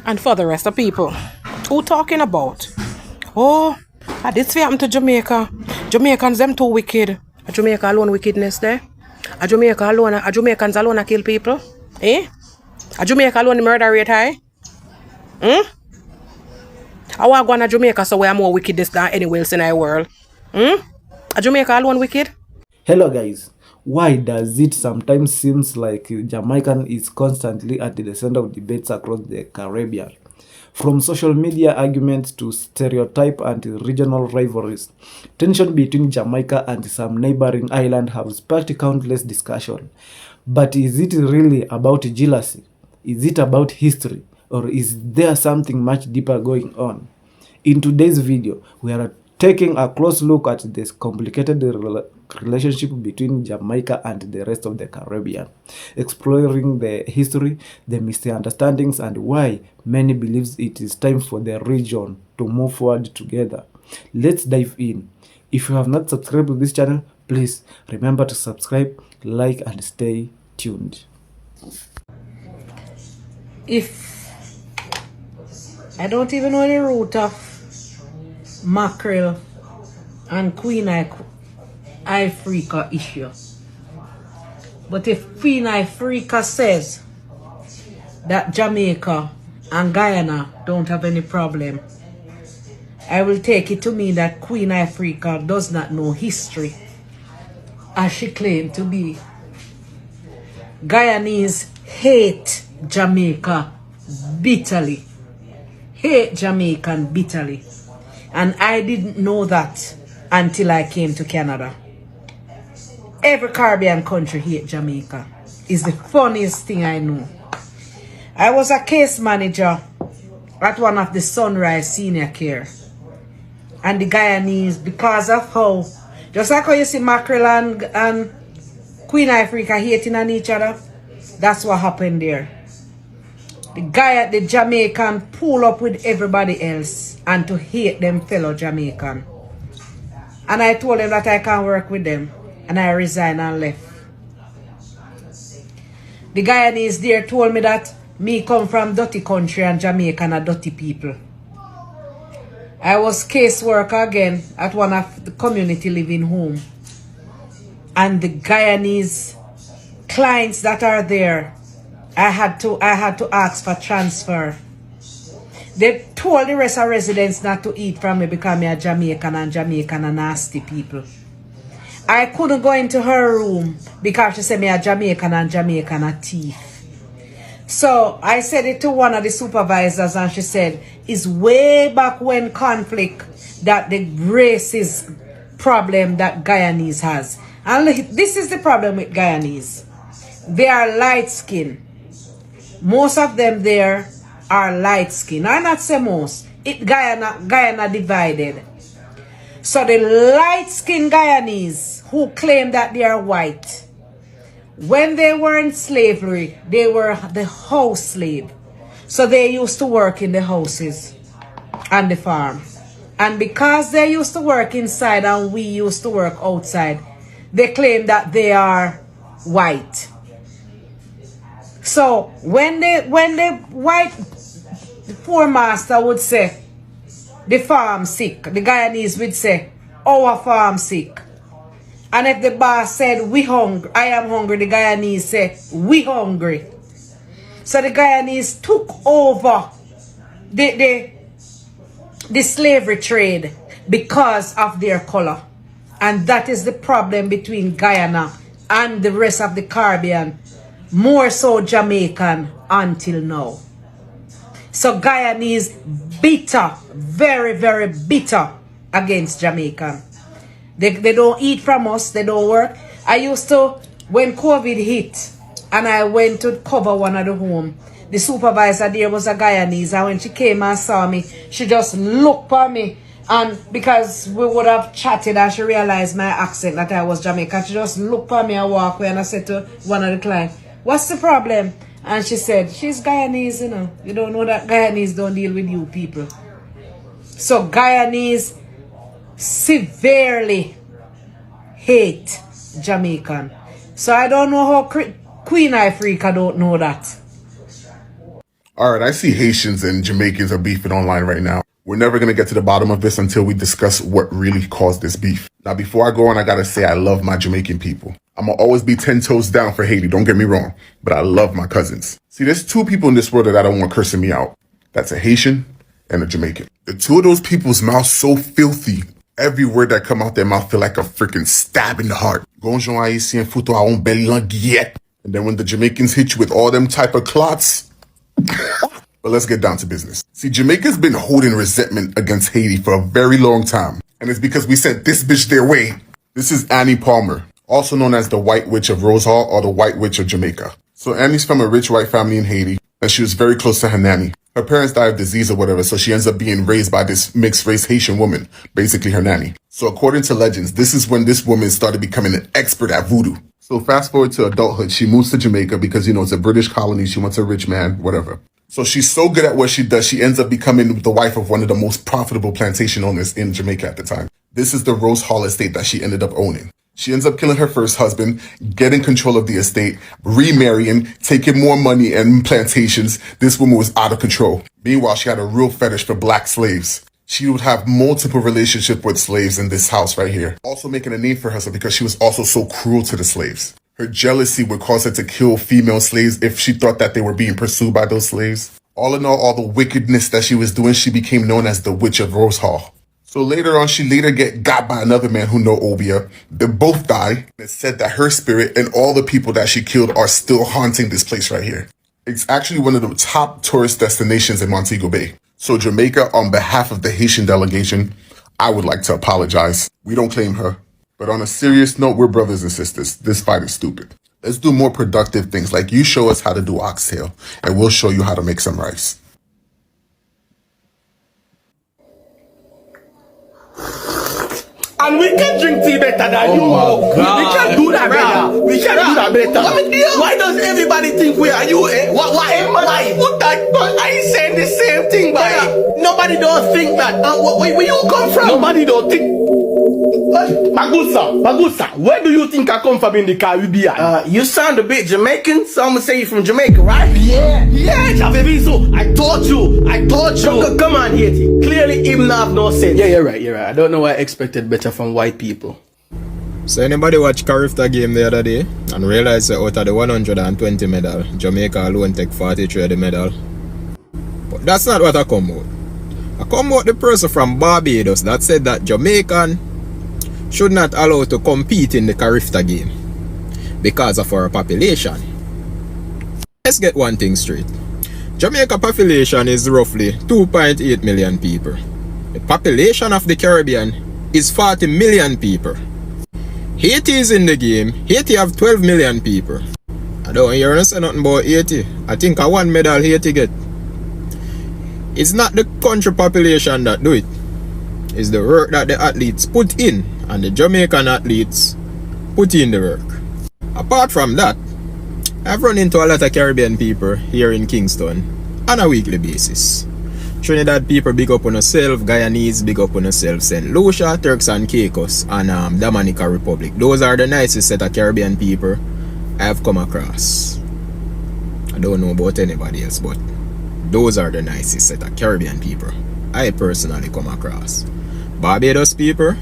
And for the rest of people, who talking about? Oh, this happened to Jamaica. Jamaicans them too wicked. A Jamaica alone wickedness there. A Jamaica alone, a Jamaicans alone a kill people. Eh? A Jamaica alone the murder rate high. Hmm? I want to go to Jamaica so we are more wickedness than anywhere else in the world. Hmm? A Jamaica alone wicked? Hello guys, why does it sometimes seems like Jamaican is constantly at the center of debates across the Caribbean? From social media arguments to stereotype and regional rivalries, tension between Jamaica and some neighboring islands have sparked countless discussion. But is it really about jealousy? Is it about history? Or is there something much deeper going on? In today's video, we are taking a close look at this complicated relationship between Jamaica and the rest of the Caribbean, exploring the history, the misunderstandings, and why many believe it is time for the region to move forward together. Let's dive in. If you have not subscribed to this channel, please remember to subscribe, like, and stay tuned. If I don't even know the root of mackerel and Queen Ifrica issue, but if Queen Ifrica says that Jamaica and Guyana don't have any problem, I will take it to mean that Queen Ifrica does not know history as she claimed to be. Guyanese hate Jamaica bitterly. Hate Jamaican bitterly. And I didn't know that until I came to Canada. Every Caribbean country hate Jamaica. It's the funniest thing I know. I was a case manager at one of the Sunrise Senior Care. And the Guyanese, because of how, just like how you see Mackerel and Queen Ifrica hating on each other, that's what happened there. The Jamaican pull up with everybody else and to hate them fellow Jamaican. And I told them that I can't work with them. And I resigned and left. The Guyanese there told me that me come from dirty country and Jamaican are dirty people. I was caseworker again at one of the community living home. And the Guyanese clients that are there, I had to ask for transfer. They told the rest of residents not to eat from me because I'm a Jamaican and Jamaican are nasty people. I couldn't go into her room because she said me a Jamaican and Jamaican are thief. So I said it to one of the supervisors and she said, it's way back when conflict that the racist problem that Guyanese has. And this is the problem with Guyanese. They are light skinned. Most of them there are light skinned. I not say most. Guyana divided. So the light skinned Guyanese who claim that they are white, when they were in slavery, they were the house slave. So they used to work in the houses and the farm. And because they used to work inside and we used to work outside, they claim that they are white. So when the white poor master would say the farm sick, the Guyanese would say our farm sick. And if the boss said we hungry, I am hungry, the Guyanese say we hungry. So the Guyanese took over the slavery trade because of their color. And that is the problem between Guyana and the rest of the Caribbean. More so Jamaican until now. So Guyanese bitter, very, very bitter against Jamaican. They don't eat from us, they don't work. I used to, when COVID hit, and I went to cover one of the home, the supervisor there was a Guyanese, and when she came and saw me, she just looked at me, and because we would have chatted and she realized my accent that I was Jamaican, she just looked at me and walked away, and I said to one of the clients, what's the problem? And she said, she's Guyanese, you know. You don't know that Guyanese don't deal with you people. So Guyanese severely hate Jamaican. So I don't know how Queen Ifrica don't know that. Alright, I see Haitians and Jamaicans are beefing online right now. We're never gonna get to the bottom of this until we discuss what really caused this beef. Now, before I go on, I gotta say I love my Jamaican people. I'ma always be 10 toes down for Haiti, don't get me wrong, but I love my cousins. See, there's two people in this world that I don't want cursing me out. That's a Haitian and a Jamaican. The two of those people's mouths so filthy. Every word that come out their mouth feel like a freaking stab in the heart. Gonjon Haitien foutu a on belle languette. And then when the Jamaicans hit you with all them type of clots. But let's get down to business. See, Jamaica's been holding resentment against Haiti for a very long time. And it's because we sent this bitch their way. This is Annie Palmer, also known as the White Witch of Rose Hall or the White Witch of Jamaica. So Annie's from a rich white family in Haiti, and she was very close to her nanny. Her parents died of disease or whatever, so she ends up being raised by this mixed race Haitian woman, basically her nanny. So according to legends, this is when this woman started becoming an expert at voodoo. So fast forward to adulthood, she moves to Jamaica because, you know, it's a British colony, she wants a rich man, whatever. So she's so good at what she does, she ends up becoming the wife of one of the most profitable plantation owners in Jamaica at the time. This is the Rose Hall estate that she ended up owning. She ends up killing her first husband, getting control of the estate, remarrying, taking more money and plantations. This woman was out of control. Meanwhile, she had a real fetish for black slaves. She would have multiple relationships with slaves in this house right here. Also making a name for herself because she was also so cruel to the slaves. Her jealousy would cause her to kill female slaves if she thought that they were being pursued by those slaves. All in all the wickedness that she was doing, she became known as the Witch of Rose Hall. So later on, she later get got by another man who know Obia. They both die. It's said that her spirit and all the people that she killed are still haunting this place right here. It's actually one of the top tourist destinations in Montego Bay. So Jamaica, on behalf of the Haitian delegation, I would like to apologize. We don't claim her. But on a serious note, we're brothers and sisters. This fight is stupid. Let's do more productive things, like you show us how to do oxtail, and we'll show you how to make some rice. And we can drink tea better than you. Oh my God. We can do that better. We can do that better. Why does everybody think we are you? Eh? Why? What that? But I ain't saying the same thing, but nobody don't think that. Where you come from? Nobody don't think. Magusa, where do you think I come from in the Caribbean? You sound a bit Jamaican, so I'm gonna say you're from Jamaica, right? Yeah, Chaveviso. I told you. Come on, Haiti. Clearly, him not have no sense. Yeah, you're right. I don't know why I expected better from white people. So anybody watch Carifta game the other day and realize that out of the 120 medal, Jamaica alone take 43 of the medal? But that's not what I come out. I come out the person from Barbados that said that Jamaican should not allow to compete in the Carifta game because of our population. Let's get one thing straight. Jamaica population is roughly 2.8 million people. The population of the Caribbean is 40 million people. Haiti is in the game. Haiti have 12 million people. I don't hear you say nothing about Haiti. I think a one medal Haiti get. It's not the country population that do it. It's the work that the athletes put in, and the Jamaican athletes put in the work. Apart from that, I've run into a lot of Caribbean people here in Kingston on a weekly basis. Trinidad people big up on yourself, Guyanese big up on yourself, St. Lucia, Turks and Caicos, and Dominica Republic. Those are the nicest set of Caribbean people I've come across. I don't know about anybody else, but those are the nicest set of Caribbean people I personally come across. Barbados people,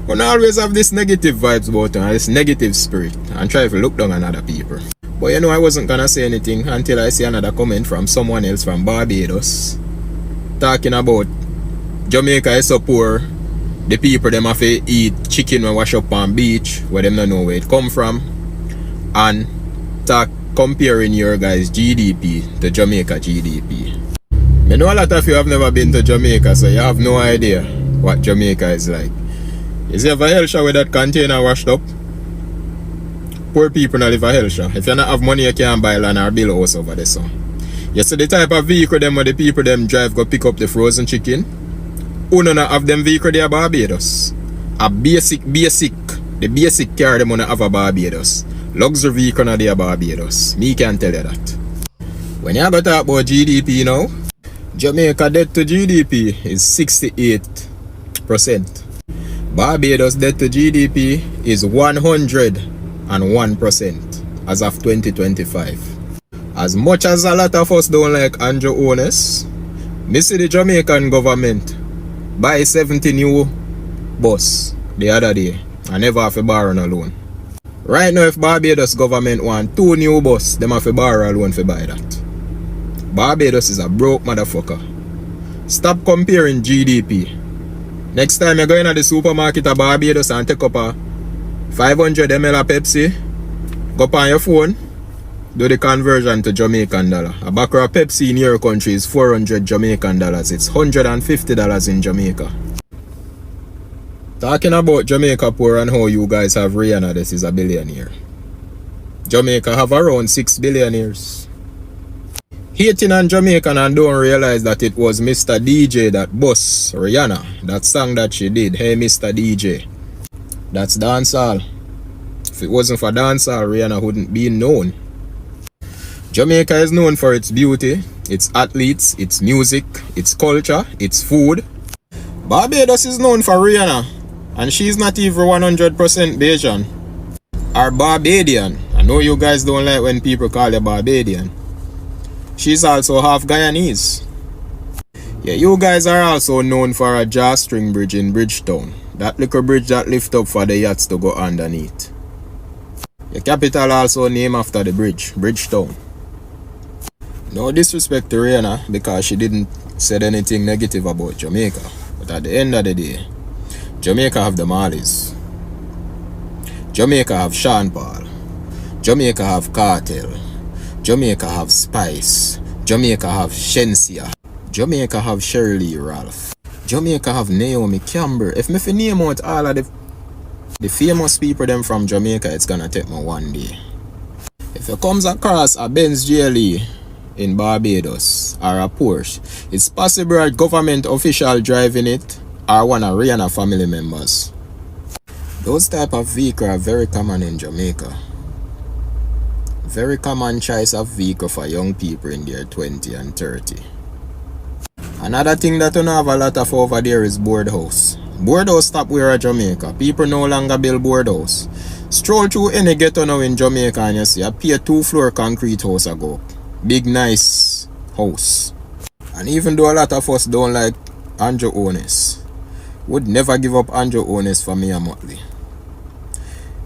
we always have this negative vibes about them, this negative spirit, and try to look down on other people. But you know, I wasn't gonna say anything until I see another comment from someone else from Barbados talking about Jamaica is so poor, the people them have to eat chicken when wash up on beach where them don't know where it come from, and comparing your guys' GDP to Jamaica GDP. I know a lot of you have never been to Jamaica, so you have no idea what Jamaica is like. Is there a hell show with that container washed up? Poor people not live a hell show. If you not have money, you can't buy land or build a house over there, so. You see the type of vehicle them where the people them drive go pick up the frozen chicken? Who none have them vehicle there Barbados? A basic, the basic car them wanna have a Barbados. Luxury vehicle na there Barbados. Me can tell you that. When you go talk about GDP now, Jamaica debt to GDP is 68%. Barbados debt to GDP is 101% as of 2025. As much as a lot of us don't like Andrew Ones, me see the Jamaican government buy 70 new bus the other day and never have to borrow no loan. Right now, if Barbados government want 2 new bus, them have to borrow a loan to buy that. Barbados is a broke motherfucker. Stop comparing GDP. Next time you go into the supermarket of Barbados and take up a 500 ml of Pepsi, go up on your phone, do the conversion to Jamaican dollar. A bottle of Pepsi in your country is 400 Jamaican dollars. It's $150 in Jamaica. Talking about Jamaica poor and how you guys have Rihanna, this is a billionaire. Jamaica have around 6 billionaires. Hating on Jamaican and don't realize that it was Mr. DJ that boss Rihanna. That song that she did, Hey Mr. DJ. That's dancehall. If it wasn't for dancehall, Rihanna wouldn't be known. Jamaica is known for its beauty, its athletes, its music, its culture, its food. Barbados is known for Rihanna, and she's not even 100% Bajan or Barbadian. I know you guys don't like when people call you Barbadian. She's also half Guyanese. Yeah, you guys are also known for a jawstring bridge in Bridgetown. That little bridge that lift up for the yachts to go underneath. The capital also named after the bridge, Bridgetown. No disrespect to Rihanna because she didn't say anything negative about Jamaica. But at the end of the day, Jamaica have the Marleys. Jamaica have Sean Paul. Jamaica have Cartel. Jamaica have Spice. Jamaica have Shensia. Jamaica have Shirley Ralph. Jamaica have Naomi Campbell. If me fi name out all of the famous people them from Jamaica, it's gonna take me one day. If it comes across a Benz GLE in Barbados or a Porsche, it's possible a government official driving it or one of Rihanna family members. Those type of vehicles are very common in Jamaica. Very common choice of vehicle for young people in their 20 and 30. Another thing that you don't have a lot of over there is board house. Board house stop where at Jamaica. People no longer build board house. Stroll through any ghetto now in Jamaica and you see a 2-floor concrete house ago. Big nice house. And even though a lot of us don't like Andrew Ones, would never give up Andrew Ones for Mia Motley.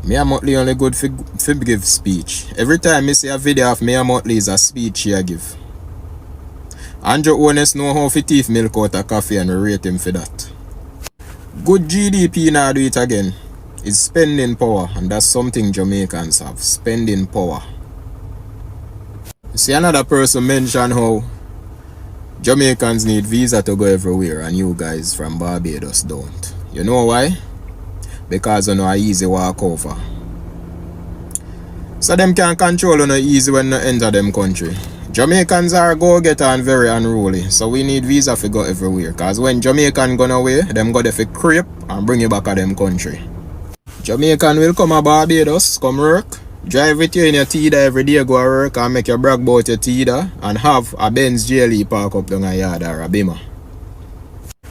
Mia Motley only good for give speech. Every time I see a video of Mia Motley is a speech she give. Andrew Ones know how to teeth milk out a coffee and we rate him for that. Good GDP now do it again. It's spending power, and that's something Jamaicans have. Spending power. See, another person mentioned how Jamaicans need visa to go everywhere and you guys from Barbados don't. You know why? Because you know a easy walk over. So them can control you know easy when you enter them country. Jamaicans are go-getter and very unruly, so we need visa to go everywhere. Cause when Jamaican gone away, them go there for creep and bring you back to them country. Jamaican will come to Barbados, come work, drive with you in your Tida every day, go to work and make you brag about your Tida and have a Benz GLE park up down a yard or a Bima.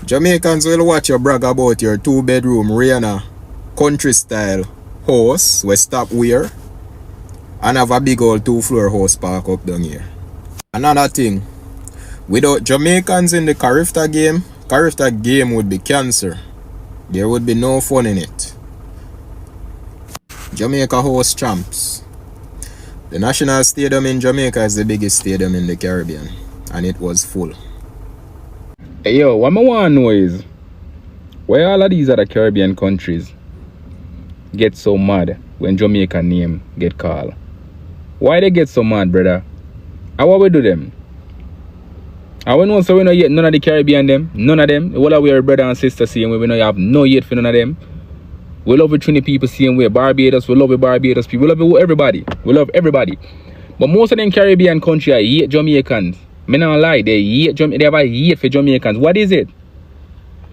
Jamaicans will watch you brag about your 2-bedroom Rihanna country style house we stop where and have a big old 2-floor house park up down here. Another thing, without Jamaicans in the Carifta game would be cancer. There would be no fun in it. Jamaica hosts champs. The National Stadium in Jamaica is the biggest stadium in the Caribbean, and it was full. Hey yo, what I want to know is, why all of these other Caribbean countries get so mad when Jamaica name get called? Why they get so mad, brother? How what we do them? I we know so we not yet none of the Caribbean them, none of them. All of our brother and sister same way, we not have no yet for none of them. We love the Trinity people same way. Barbados, we love the Barbados people. We love everybody. We love everybody. But most of them Caribbean countries hate Jamaicans. Me not lie, they have a hate for Jamaicans. What is it?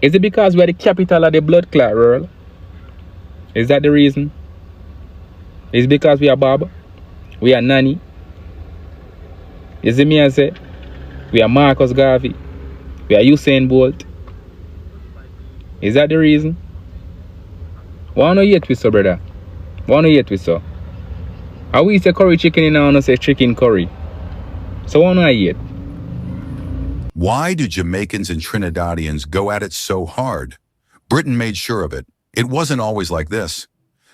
Is it because we are the capital of the blood clot world? Is that the reason? Is it because we are Bob? We are Nanny? You see me I say? We are Marcus Garvey. We are Usain Bolt. Is that the reason? Why not yet with so, brother? Why not yet with so? How we say curry chicken in and say chicken curry? So on I yet. Why do Jamaicans and Trinidadians go at it so hard? Britain made sure of it. It wasn't always like this.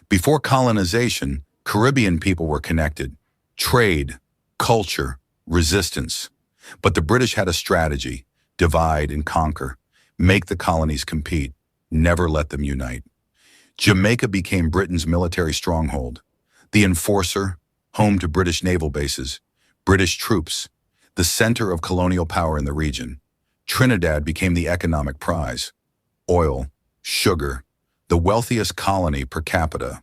Before colonization, Caribbean people were connected. Trade, culture, resistance. But the British had a strategy: divide and conquer, make the colonies compete, never let them unite. Jamaica became Britain's military stronghold, the enforcer, home to British naval bases, British troops, the center of colonial power in the region. Trinidad became the economic prize. Oil, sugar, the wealthiest colony per capita,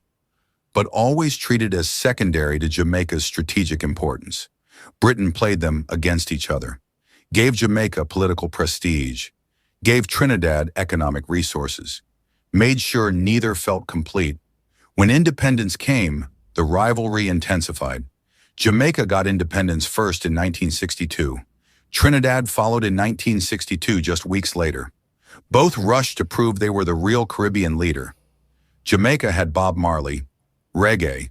but always treated as secondary to Jamaica's strategic importance. Britain played them against each other, gave Jamaica political prestige, gave Trinidad economic resources, made sure neither felt complete. When independence came, the rivalry intensified. Jamaica got independence first in 1962. Trinidad followed in 1962, just weeks later. Both rushed to prove they were the real Caribbean leader. Jamaica had Bob Marley, reggae,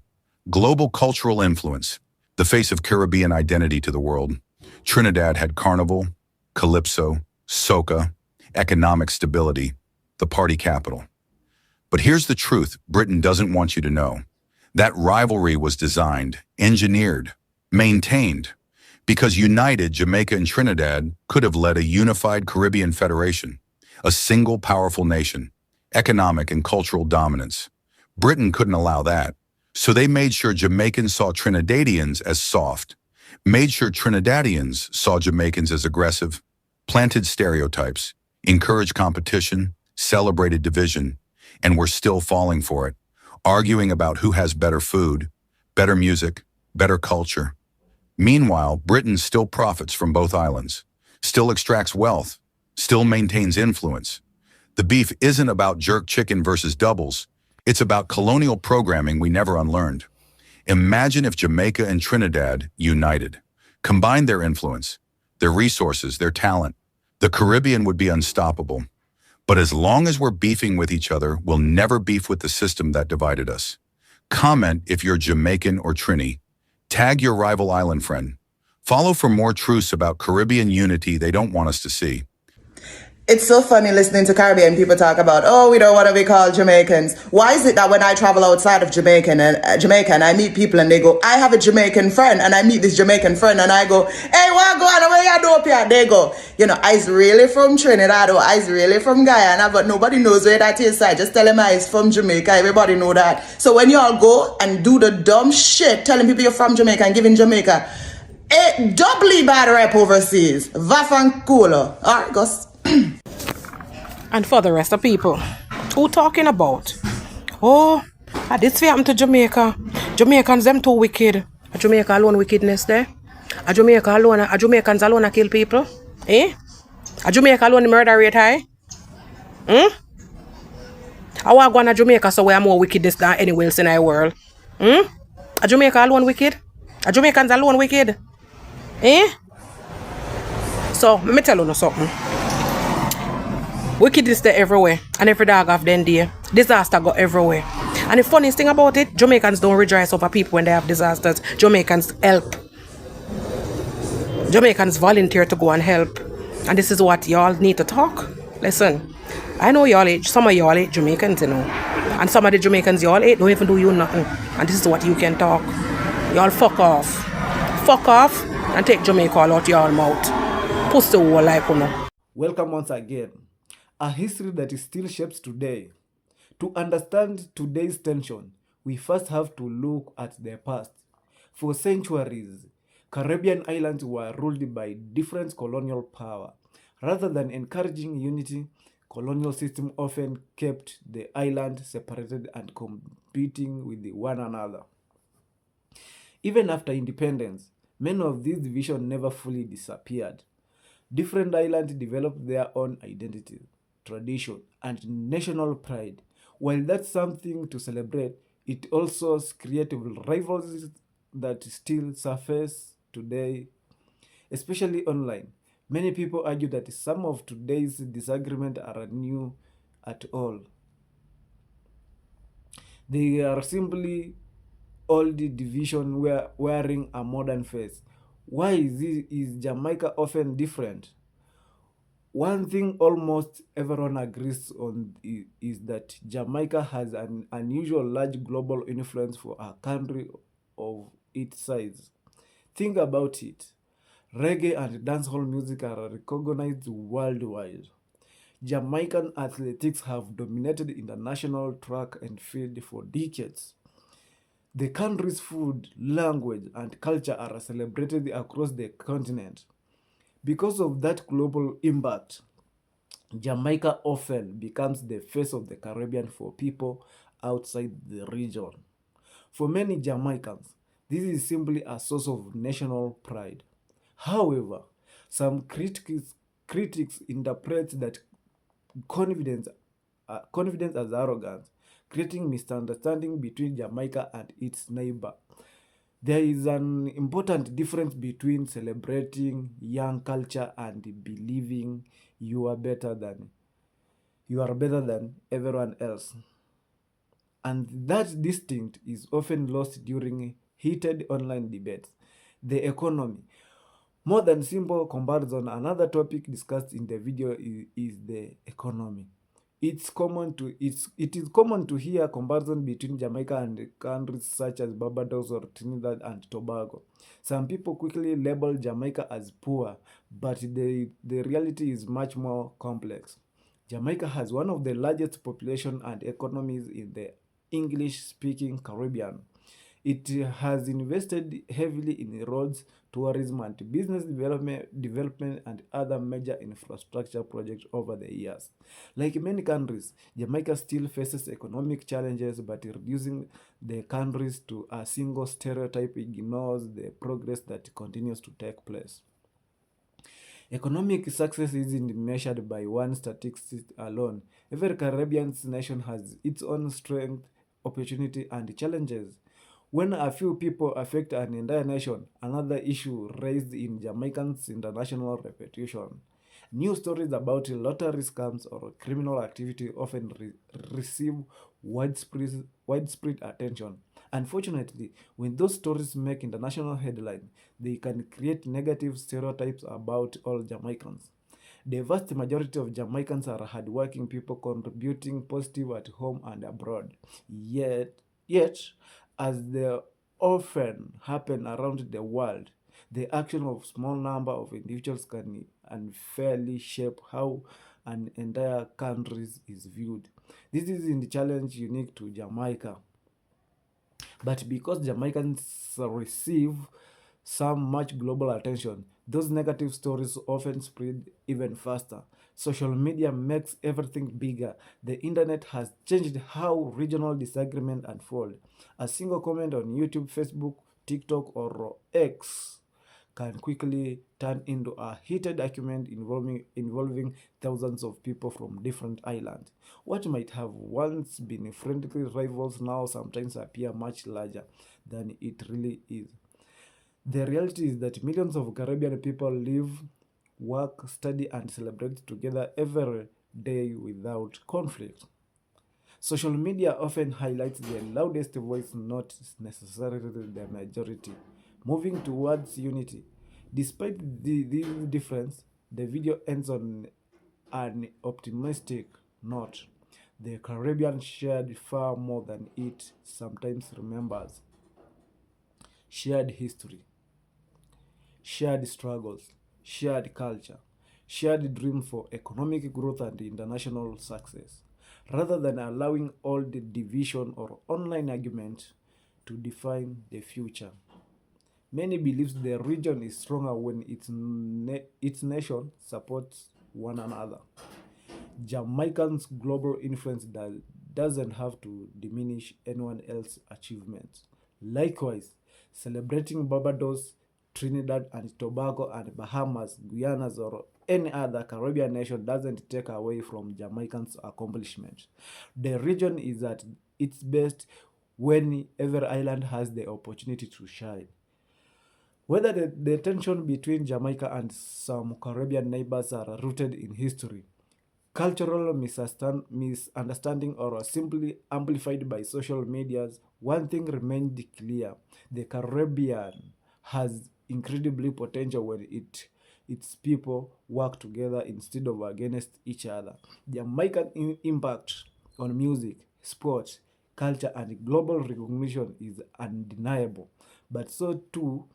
global cultural influence, the face of Caribbean identity to the world. Trinidad had carnival, calypso, soca, economic stability, the party capital. But here's the truth Britain doesn't want you to know. That rivalry was designed, engineered, maintained, because united Jamaica and Trinidad could have led a unified Caribbean federation, a single powerful nation, economic and cultural dominance. Britain couldn't allow that, so they made sure Jamaicans saw Trinidadians as soft, made sure Trinidadians saw Jamaicans as aggressive, planted stereotypes, encouraged competition, celebrated division, and were still falling for it, arguing about who has better food, better music, better culture. Meanwhile, Britain still profits from both islands, still extracts wealth, still maintains influence. The beef isn't about jerk chicken versus doubles. It's about colonial programming we never unlearned. Imagine if Jamaica and Trinidad united, combined their influence, their resources, their talent. The Caribbean would be unstoppable. But as long as we're beefing with each other, we'll never beef with the system that divided us. Comment if you're Jamaican or Trini. Tag your rival island friend. Follow for more truths about Caribbean unity they don't want us to see. It's so funny listening to Caribbean people talk about, oh, we don't want to be called Jamaicans. Why is it that when I travel outside of Jamaica and I meet people and they go, I have a Jamaican friend, and I meet this Jamaican friend and I go, hey, what go on, where you do up here? They go, I's really from Trinidad or I's really from Guyana, but nobody knows where that is. So I just tell them I's from Jamaica. Everybody know that. So when y'all go and do the dumb shit, telling people you're from Jamaica and giving Jamaica a doubly bad rep overseas, Vafanculo. All right, Gus. And for the rest of people, who talking about? Oh, this happened to Jamaica. Jamaicans them too wicked. A Jamaica alone wickedness there. A Jamaicans alone kill people. Eh? A Jamaica alone the murder rate high. I want to go to Jamaica so we are more wickedness than anywhere else in the world. A Jamaica alone wicked. A Jamaicans alone wicked. Eh? So, let me tell you something. Wickedness there everywhere, and every dog have them there. Disaster go everywhere. And the funniest thing about it, Jamaicans don't rejoice over people when they have disasters. Jamaicans help. Jamaicans volunteer to go and help. And this is what y'all need to talk. Listen, I know some of y'all hate Jamaicans, And some of the Jamaicans y'all hate don't even do you nothing. And this is what you can talk. Y'all fuck off. Fuck off and take Jamaica all out y'all mouth. Pussy whole like Welcome once again. A history that is still shapes today. To understand today's tension, we first have to look at the past. For centuries, Caribbean islands were ruled by different colonial power. Rather than encouraging unity, colonial system often kept the island separated and competing with one another. Even after independence, many of these divisions never fully disappeared. Different islands developed their own identity, tradition, and national pride. While that's something to celebrate, it also creates rivalries that still surface today, especially online. Many people argue that some of today's disagreements are new at all. They are simply old division wearing a modern face. Why is Jamaica often different? One thing almost everyone agrees on is that Jamaica has an unusual large global influence for a country of its size. Think about it. Reggae and dancehall music are recognized worldwide. Jamaican athletics have dominated international track and field for decades. The country's food, language, and culture are celebrated across the continent. Because of that global impact, Jamaica often becomes the face of the Caribbean for people outside the region. For many Jamaicans, this is simply a source of national pride. However, some critics interpret that confidence, confidence as arrogance, creating misunderstanding between Jamaica and its neighbor. There is an important difference between celebrating young culture and believing you are better than everyone else. And that distinct is often lost during heated online debates. The economy. More than simple comparison, another topic discussed in the video is the economy. It is common to hear comparison between Jamaica and countries such as Barbados or Trinidad and Tobago. Some people quickly label Jamaica as poor, but the reality is much more complex. Jamaica has one of the largest population and economies in the English-speaking Caribbean. It has invested heavily in roads, tourism, and business development and other major infrastructure projects over the years. Like many countries, Jamaica still faces economic challenges, but reducing the countries to a single stereotype ignores the progress that continues to take place. Economic success isn't measured by one statistic alone. Every Caribbean nation has its own strength, opportunity, and challenges. When a few people affect an entire nation, another issue raised in Jamaican's international reputation. News stories about lottery scams or criminal activity often receive widespread attention. Unfortunately, when those stories make international headlines, they can create negative stereotypes about all Jamaicans. The vast majority of Jamaicans are hardworking people contributing positive at home and abroad. Yet, as they often happen around the world, the action of small number of individuals can unfairly shape how an entire country is viewed. This isn't a challenge unique to Jamaica. But because Jamaicans receive some much global attention, those negative stories often spread even faster. Social media makes everything bigger. The internet has changed how regional disagreement unfold. A single comment on YouTube, Facebook, TikTok, or X can quickly turn into a heated argument involving thousands of people from different islands. What might have once been friendly rivals now sometimes appear much larger than it really is. The reality is that millions of Caribbean people live, work, study, and celebrate together every day without conflict. Social media often highlights the loudest voice, not necessarily the majority, moving towards unity. Despite this difference, the video ends on an optimistic note. The Caribbean shared far more than it sometimes remembers. Shared history, shared struggles, shared culture, shared dream for economic growth and international success, rather than allowing all the division or online argument to define the future. Many believes the region is stronger when its nation supports one another. Jamaican's global influence doesn't have to diminish anyone else's achievements. Likewise, celebrating Barbados, Trinidad and Tobago and Bahamas, Guianas or any other Caribbean nation doesn't take away from Jamaican's accomplishments. The region is at its best when every island has the opportunity to shine. Whether the tension between Jamaica and some Caribbean neighbors are rooted in history, cultural misunderstanding, or simply amplified by social medias, one thing remained clear. The Caribbean has incredibly potential when its people work together instead of against each other. Jamaican impact on music, sports, culture, and global recognition is undeniable, but so too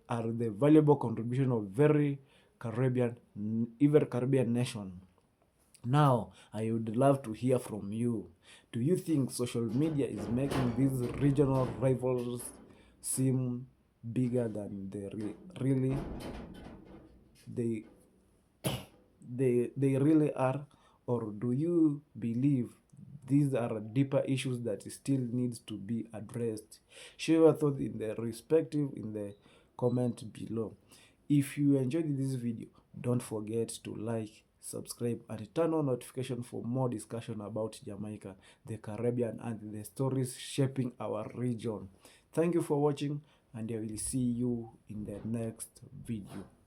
are the valuable contribution of every Caribbean nation. Now, I would love to hear from you. Do you think social media is making these regional rivals seem bigger than they they really are, or do you believe these are deeper issues that still needs to be addressed? Share your thoughts in the comment below. If you enjoyed this video, don't forget to like, subscribe, and turn on notification for more discussion about Jamaica, the Caribbean, and the stories shaping our region. Thank you for watching, and I will see you in the next video.